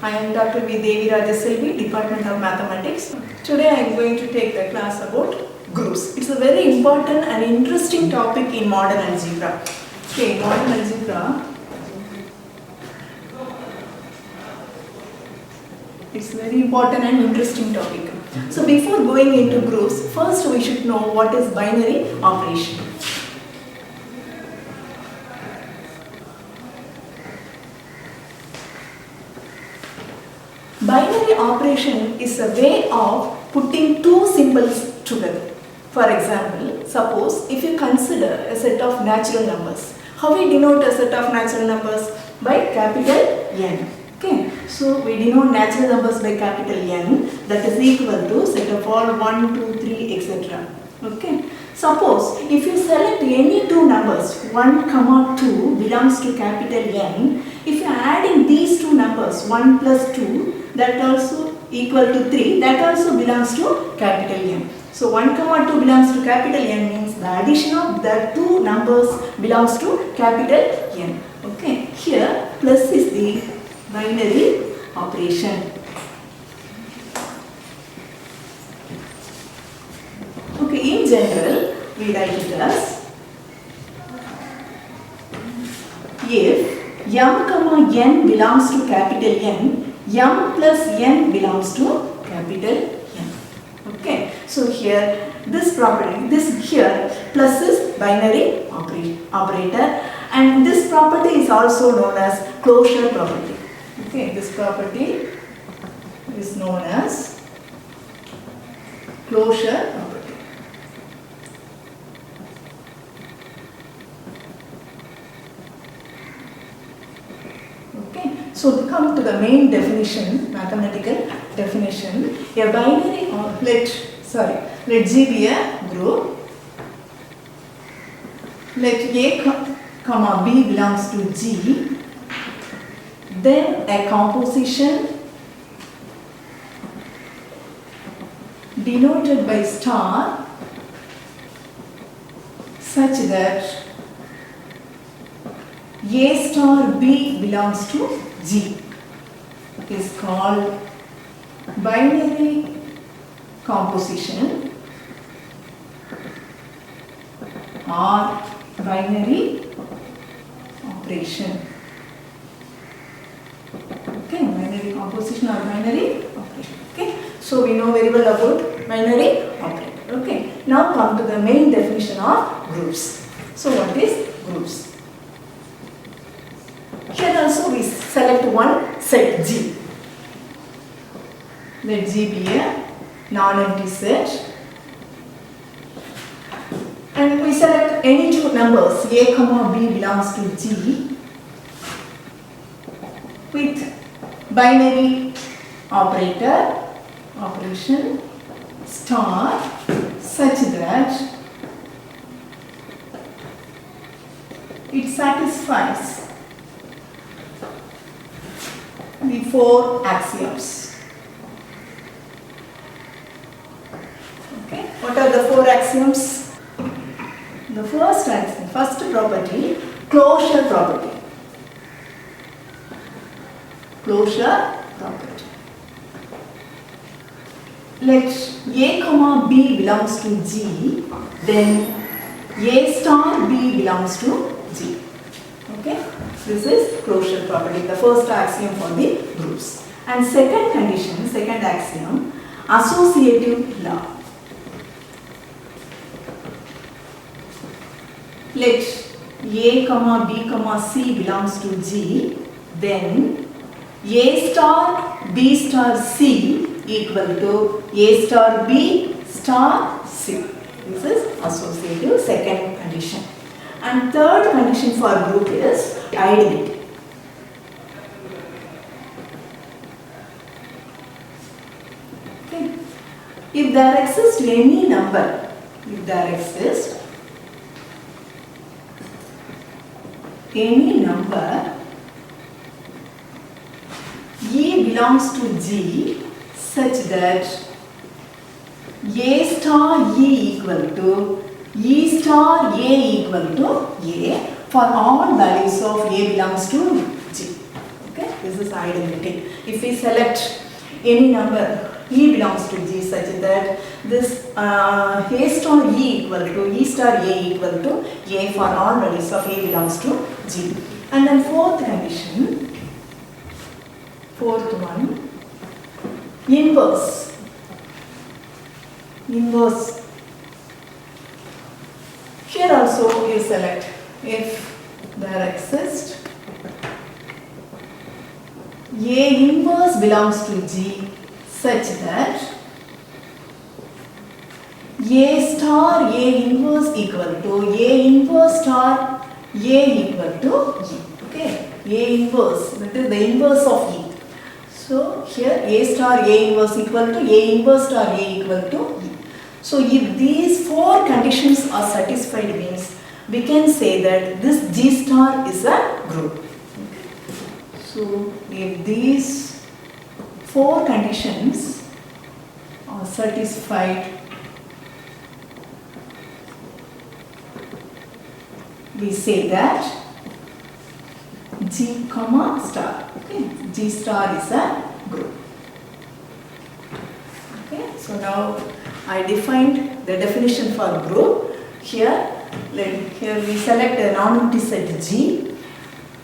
I am Dr. V. Devi Rajaselvi, Department of Mathematics. Today I am going to take the class about groups. It's a very important and interesting topic in modern algebra. Okay, modern algebra. It's very important and interesting topic. So before going into groups, first we should know what is binary operation. Binary operation is a way of putting two symbols together. For example, suppose if you consider a set of natural numbers, how we denote a set of natural numbers? By capital N. Okay, so we denote natural numbers by capital N, that is equal to set of all 1, 2, 3, etc. Okay, suppose if you select any two numbers, 1, 2 belongs to capital N. If you are adding these two numbers, 1 plus 2, that also equal to 3, that also belongs to capital N. So 1, 2 belongs to capital N means the addition of the two numbers belongs to capital N. Okay, here plus is the binary operation. Okay, in general, we write it as if m, n belongs to capital N, m plus n belongs to capital N. Okay, so here this property, this here plus is binary operator, and this property is also known as closure property. Okay, this property is known as closure property. Okay, so to come to the main definition, mathematical definition, a binary let G be a group. Let A, B belongs to G. Then a composition denoted by star such that A star B belongs to G is called binary composition or binary operation. Okay, binary composition or binary operation. Okay, so we know very well about binary operator. Okay, now come to the main definition of groups. So what is groups? Here also we select one set G. Let G be a non-empty set. And we select any two numbers, A, B belongs to G with binary operation star such that it satisfies the four axioms. Okay, what are the four axioms? The first axiom, first property, closure property. Closure property. Let A, B belongs to G, then A star B belongs to G. Okay, this is closure property, the first axiom for the groups. And second condition, second axiom, associative law. Let A, B, C belongs to G, then A star B star C equal to A star B star C. This is associative, second condition. And third condition for group is identity. Okay. If there exists any number, any number E belongs to G such that A star E equal to E star A equal to A for all values of A belongs to G. Okay, this This is identity. If we select any number, E belongs to G such that this A star E equal to E star A equal to A for all values of A belongs to G. And then fourth condition, fourth one, inverse. Inverse. Here also you select if there exists A inverse belongs to G such that A star A inverse equal to A inverse star A equal to E. Okay, A inverse, that is the inverse of E. So here A star A inverse equal to A inverse star A equal to E. So if these four conditions are satisfied means we can say that this G star is a group. Okay. So if these four conditions are satisfied, we say that G comma star. Okay. G star is a group. Okay. So now I defined the definition for group. Here we select a non-empty set G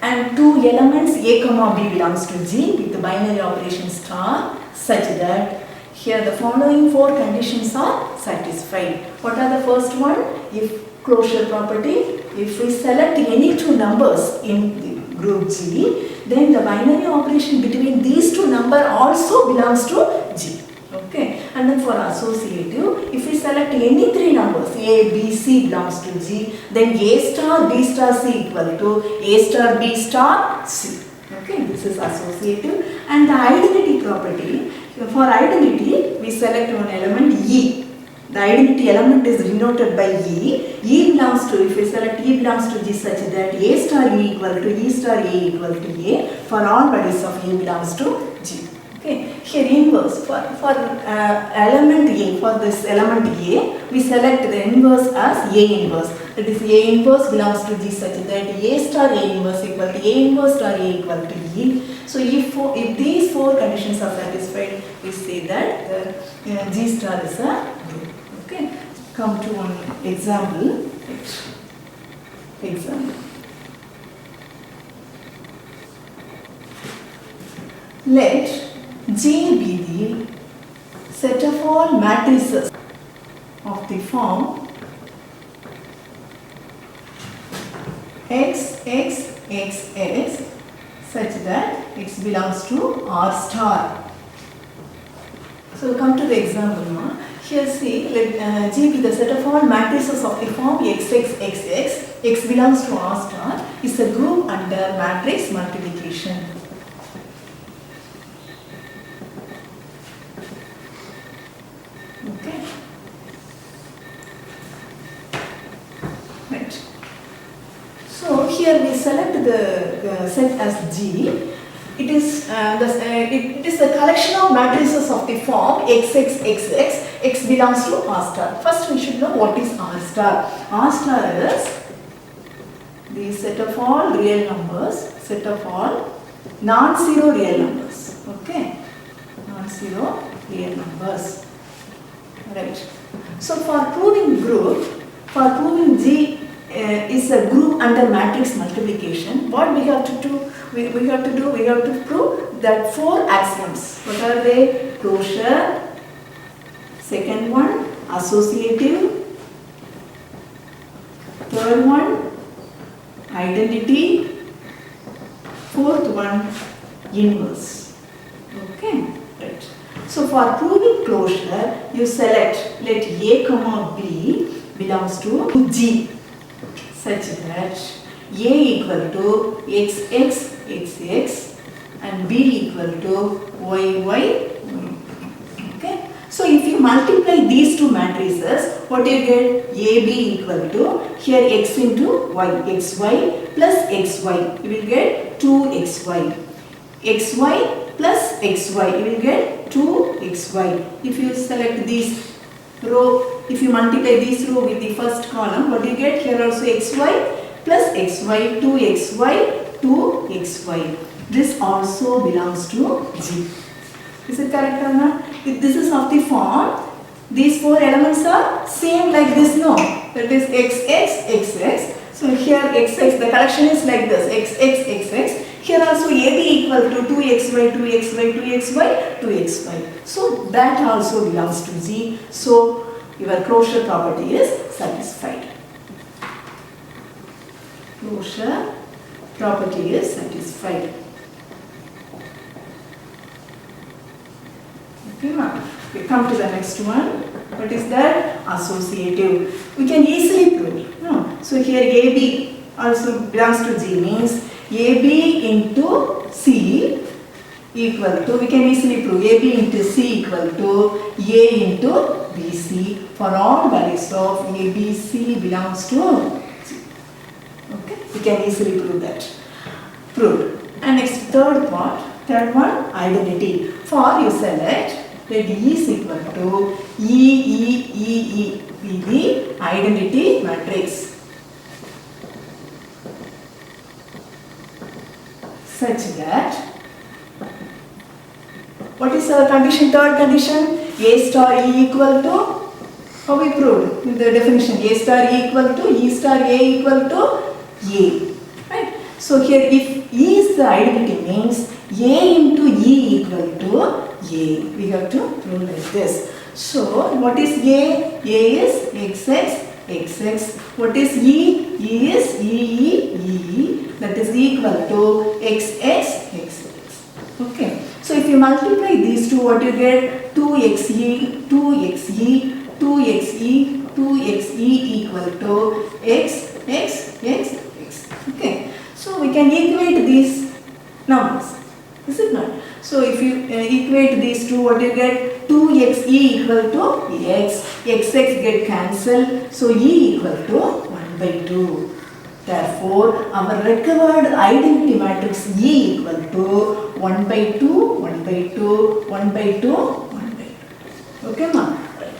and two elements A comma B belongs to G with the binary operation star such that here the following four conditions are satisfied. What are the first one? If closure property, if we select any two numbers in the group G, then the binary operation between these two numbers also belongs to G. Okay, and then for associative, if we select any three numbers A, B, C belongs to G, then A star B star C equal to A star B star C. Okay, this is associative. And the identity property, for identity we select one element E. The identity element is denoted by E. E belongs to, if we select E belongs to G such that A star E equal to E star A equal to A for all values of A belongs to G. Okay, here inverse for element A, for this element A, we select the inverse as A inverse. That is A inverse belongs to G such that A star A inverse equal to A inverse star A equal to E. So if these four conditions are satisfied, we say that the G star is a group. Okay, come to one example. Let G be the set of all matrices of the form X, X, X, X such that X belongs to R star. So come to the example now. Here see, let G be the set of all matrices of the form X, X, X, X. X belongs to R star is a group under matrix multiplication. Okay. Right. So here we select the set as G. It is it is a collection of matrices of the form X, X, X, X. X belongs to R star. First we should know what is R star. R star is the set of all real numbers, set of all non-zero real numbers. Okay, non-zero real numbers. Right. So for proving group, for proving G is a group under matrix multiplication, what we have to do? We have to prove that four axioms. What are they? Closure. Second one, associative. Third one, identity. Fourth one, inverse. Okay, right. So for proving closure, you select let A comma B belongs to G such that A equal to X, X, X, X and B equal to Y, Y. Okay. So if you multiply these two matrices, what do you get? AB equal to here X into Y, XY plus XY. You will get 2XY. XY plus XY. You will get 2XY. If you select this row, if you multiply this row with the first column, what do you get? Here also XY plus XY, 2XY, 2XY. this also belongs to G. Is it correct or not? If this is of the form, these four elements are same like this, no? That is x, x, x, x. So here x, x, the collection is like this, x, x, x, x. Here also AB equal to 2xy, 2xy, 2xy, 2xy. So that also belongs to G. So your closure property is satisfied. Closure property is satisfied. Okay, we come to the next one. What is that? Associative. We can easily prove. No. So here AB also belongs to G, means AB into C equal to, we can easily prove AB into C equal to A into BC for all values of ABC belongs to G. Okay, we can easily prove that. Proved. And next third one, identity. For you select that E is equal to E be the identity matrix such that, what is our condition? Third condition, A star E equal to, how we proved in the definition, A star E equal to E star A equal to A. Right? So here if E is the identity, means A into E equal to A. We have to prove like this. So what is A? A is XX, XX. What is E? E is EE. That is equal to XX, XX. Okay. So if you multiply these two, what you get? 2xe, 2xe, 2xe, 2xe equal to x, x, x, x. Okay. So we can equate these numbers. Is it not? So if you equate these two, what you get? 2xe equal to x, xx get cancelled. So e equal to 1 by 2. Therefore, our recovered identity matrix E equal to 1 by 2, 1 by 2, 1 by 2, 1 by 2. Okay, ma? Right.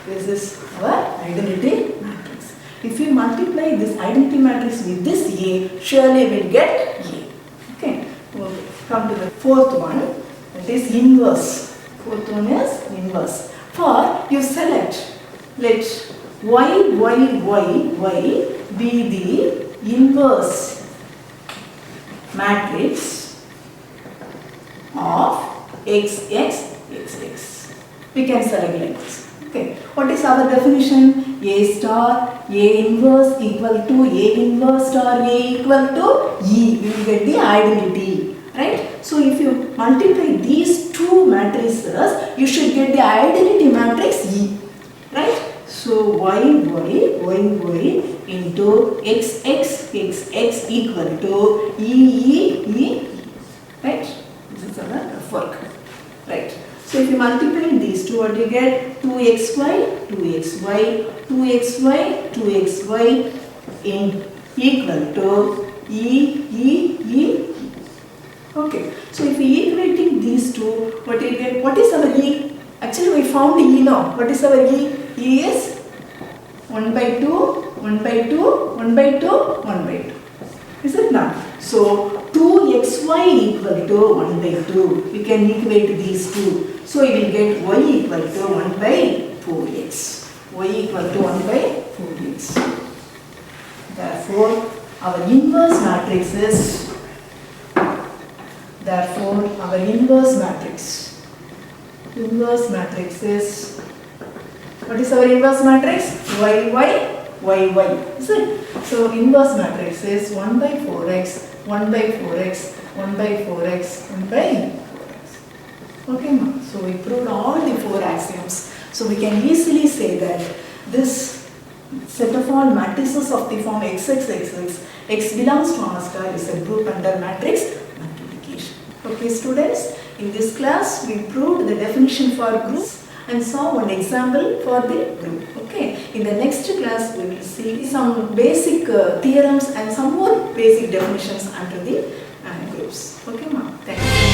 This is our identity matrix. If you multiply this identity matrix with this A, surely we will get A. Okay. Okay. Come to the fourth one. That is inverse. Fourth one is inverse. For you select, let y be the inverse matrix of XX. We can select like this. Okay. What is our definition? A star A inverse equal to A inverse star A equal to E. We will get the identity. Right? So if you multiply these two matrices, you should get the identity matrix E. Right? So y into x equal to E. Right? This is our work. Right? So if you multiply these two, what do you get? 2xy in equal to E. Okay. So if we equating these two, what do you get? What is our E? Actually we found E now. What is our E? E is 1 by 2, 1 by 2, 1 by 2, 1 by 2. Is it not? So 2xy equal to 1 by 2. We can equate these two. So we will get y equal to 1 by 4x. Y equal to 1 by 4x. Therefore, our inverse matrix is, inverse matrix is, what is our inverse matrix? y. Is it? So inverse matrix is 1 by 4x, 1 by 4x, 1 by 4x, 1 by 4x. Okay, ma? So we proved all the four axioms. So we can easily say that this set of all matrices of the form XXXX, X belongs to R star is a group under matrix multiplication. Okay, students, in this class we proved the definition for groups and saw one example for the group. Okay, in the next class we will see some basic theorems and some more basic definitions under the groups. Okay, ma? Thank you.